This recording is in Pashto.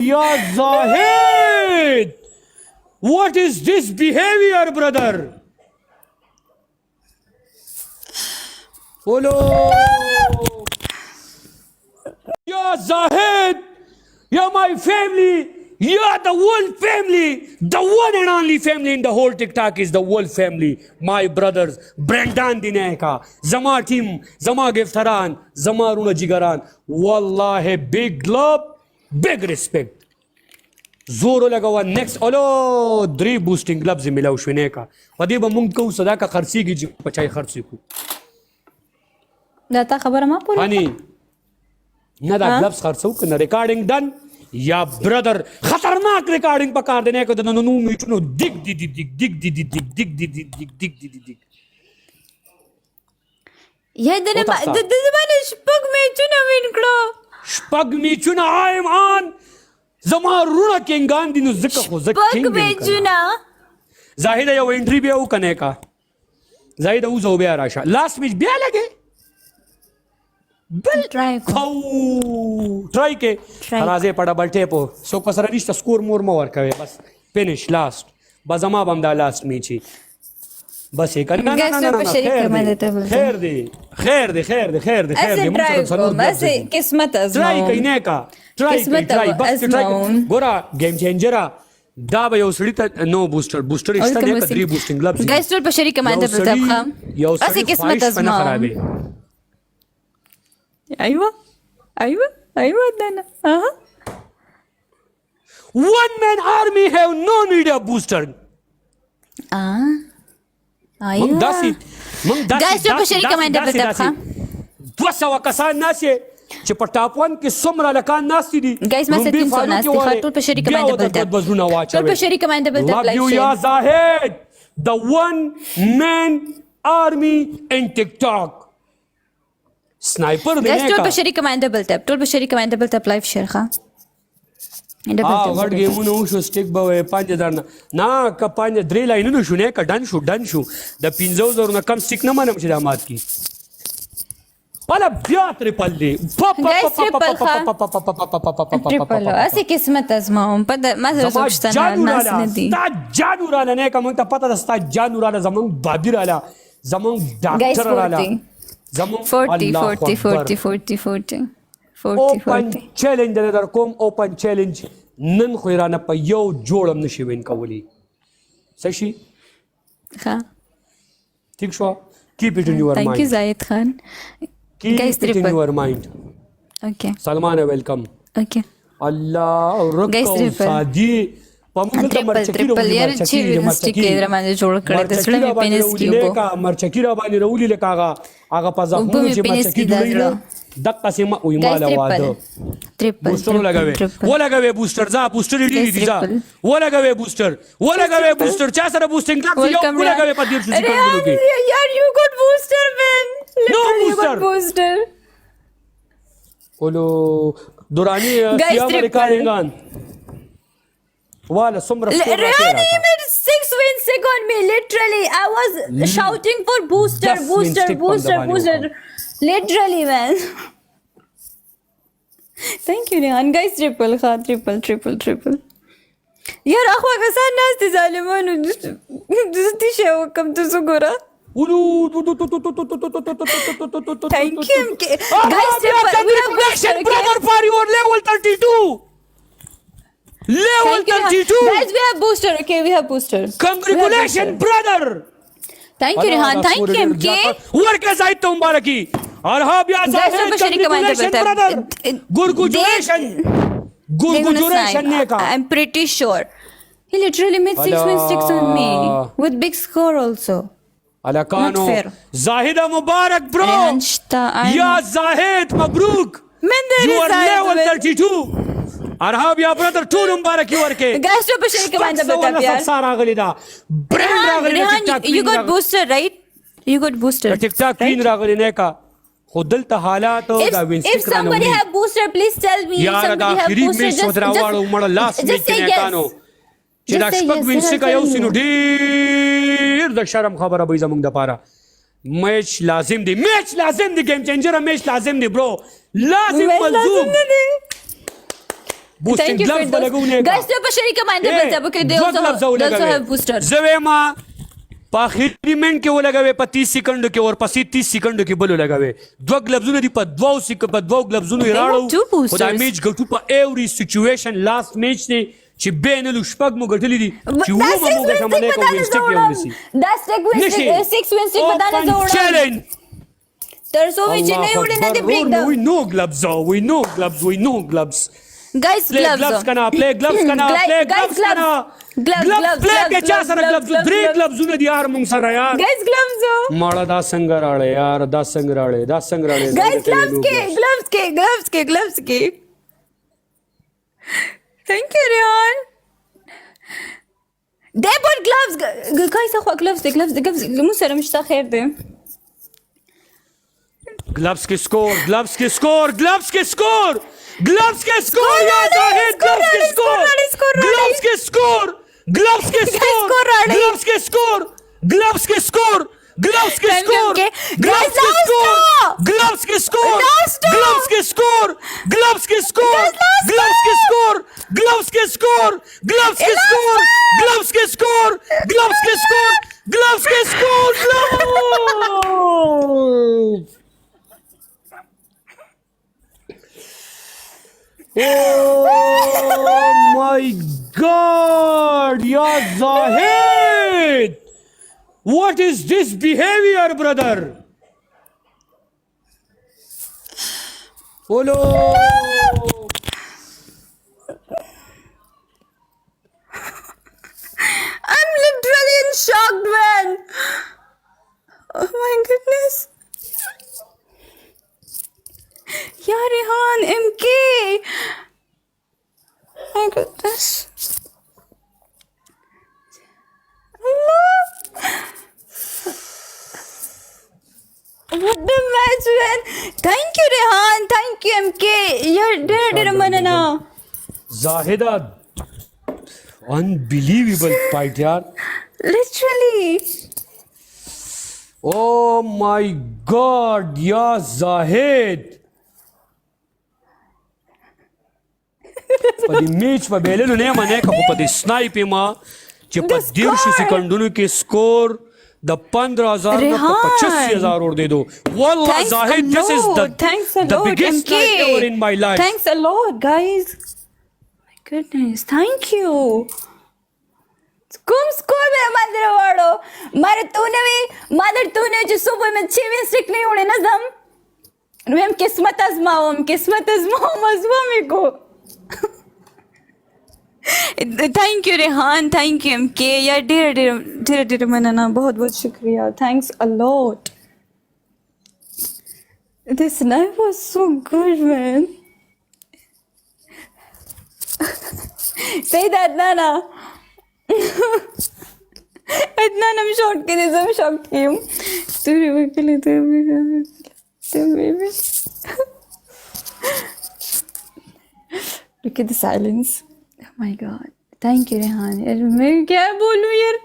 Ya Zahid! What is this behavior, brother? Follow! Ya Zahid! You're my family! You're the whole family! The one and only family in the whole TikTok is the whole family. My brothers, Brendan Dineka, Zama team, Zama Giftaran, Zama Runa Jigaran. Wallahi, big love, big respect. زور لګوا نیکسټ اولو 3 بوسټینګ لفظ ملاو شونه کا پدې به مونږ کو صدا کا خرڅيږي چې پچای خرڅ کو دا تا خبره ما پوره هني نه دا لفظ خرڅو کنه ریکارډینګ ډن یا برادر خطرناک ریکارډینګ پکار دینه کو د نو میټونو دیګ دی دی دیګ دیګ دی دی دیګ دیګ دی دی دیګ دیګ دی دی یا دنه د زمانه شپږ میچونه وین کړو شپږ میچونه ایم آن زما رونه کینګان دي نو زکه خو زکه پک میچونه زاهد یو انټری بیا وکنه کا زاهد اوزو بیا راشه لاست میچ بیا لګي بل ټرای کو ټرای کې راځي په ډبل ټیپو سو کو سره نشته سکور مور مو ورکوي بس فینیش لاست بزما بم دا لاست میچي بس یې کنه نه خیر دی خیر دی خیر دی خیر دی خیر دی بس قسمت ازمو ټرای کینه کا ټرای بس ټرای ګورا گیم چینجر دا به یو سړی ته نو بوستر ایسته دی 3 بوسټینګ لفظ ګایس ټول په شریک باندې پرتاب خام اسی قسمت ازمو ايوه دنا one man army have no need a booster ايوه داسي ګایس ټول په شریک باندې پرتاب خام 200 کسان ناسي چې په ټاپ 1 کې څومره لکان ناسي دي ګایس ما 300 ناسي ټول په شریک باندې پرتاب ټول په شریک باندې پرتاب love you ya Zahid the one man army in TikTok سنایپر دی ګایس ټول په شریک باندې پرتاب ټول په شریک باندې پرتاب لایف شیر ښه غټ گیمونه وشو سټیک به وې 5000 نه که 3 لاینونه شو نه که ډن شو د 50000 نه کم سټیک نه منم چې د مات کی والا بیا تریپل دی ټریپل اسی قسمت ازماوم په ما سره سوچتنه ناس نه دي تا جادو را نه کوم ته پته ده ستا جادو را زمون بابی را زمون ډاکټر را زمون 40 اوپن چیلنج در کوم اوپن چیلنج نن خو رانه په یو جوړم نشي وین کولی څه شي ها ٹھیک شو keep it in your mind thank you Zahid Khan keep it in your mind okay Salman welcome okay Allah رکو سادي ट्रिपल यार अच्छी स्टिक के इधर मैंने जोड़ कर दे सड़ा में पेनिस की वो मरचकी را باندې رولي لکاغه هغه په ځخمو چې مرچکی دوی دقه سیمه وې مال واده بوستر لګوي ولګوي بوستر ځا بوستر دی ځا ولګوي بوستر چا سره بوستینګ لاګ یو ولګوي په دیر شو سکندلو کې یار یو ګوت بوستر مین نو بوستر ولو دورانی سیام ریکارډینګان والا سمرا Rani made 6 wins on me literally I was shouting for booster literally man thank you Rehan guys triple yaar akhwa kasan nas de zalimanu dusti she kam tu sugura thank you guys triple we have brother for your level 32 Level 32 guys we have booster okay we have booster congratulations brother thank you Rehan thank you MK work zaid to mubaraki और हाँ ब्याह guys ऊपर शरीक commander brother गुरगुजुलेशन ने का I'm pretty sure he literally made 6 win sticks on me with big score also ala kano Zahid Mubarak bro ya Zahid mabruk you are level 32 ارهاب یا برادر ټول مبارکي ورکې ګاس په شریک باندې بتا بیا سارا غلی دا برند راغلی ټیک ټاک you got booster right you got booster ټیک ټاک کین راغلی نه کا خودل ته حالات دا وینسټ if somebody have booster please tell me یار دا اخري میچ ودراواړو مړ لاس میچ نه کانو چې دا شپږ وینسټ کا یو سینو ډیر د شرم خبره به زمونږ د پاره میچ لازم دی گیم چینجر میچ لازم دی برو لازم ملزوم boosting Thank you, gloves Firdaus. balagune ka. Guys, don't share comment the because they also have boosters. زویما په اخري منټ کې ولګوي په 30 سکندو کې اور پسې 30 سکندو کې بل ولګوي دوه گلبزونه دی په دوه گلبزونه راړو خو دا میچ ګټو په ایوري سچويشن لاست میچ دی چې بین له شپږ مو ګټلې دي چې وو مو ګټه منه کوو وینسټیک یو نسی دا six wins بدانه زوړ چیلنج تر څو چې نه وړي نه دی بریک دا we know gloves guys gloves kana play gloves kana gloves play ke cha sara gloves three gloves ne di yaar mung sara yaar guys gloves mala da sangarale yaar da sangarale guys gloves ke thank you Rihan they bought gloves guys اخو gloves مو سره مش خير ده gloves ke score ya Zahid gloves ke score Oh my God, ya Zahid! What is this behavior, brother? Oh no! I'm literally in shock, man. Oh my goodness. Yeah, Rihan, MK. My goodness. Allah. What the match, man. Thank you, Rihan. Thank you, MK. You're dead, Manana. Zahida, unbelievable fight, yaar. Literally. Oh my God, ya Zahid! په دې میچ په بیللو نه منې که خو په دې سنایپ یې ما چې په 150 سکندونو کې سکور د 15,000 نه په 25,000 ور دیدو والله زاهد this is the biggest night ever in my life. Thanks a lot, guys. My goodness, thank you. کوم سکور به مادر واړو ماره تونه وی مادر تونه چې صبح میں 6 وینسټیک نه وړي نظم نو هم قسمت ازماوم ازمه کو thank you Rehan, thank you MK यार ढेर मनाना बहुत शुक्रिया, thanks a lot. This night was so good, man. say that Nana. Adnan, I'm shocked. I'm shocked him. Look at the silence. Oh my God. Thank you, Rehan. मैं क्या बोलूं यार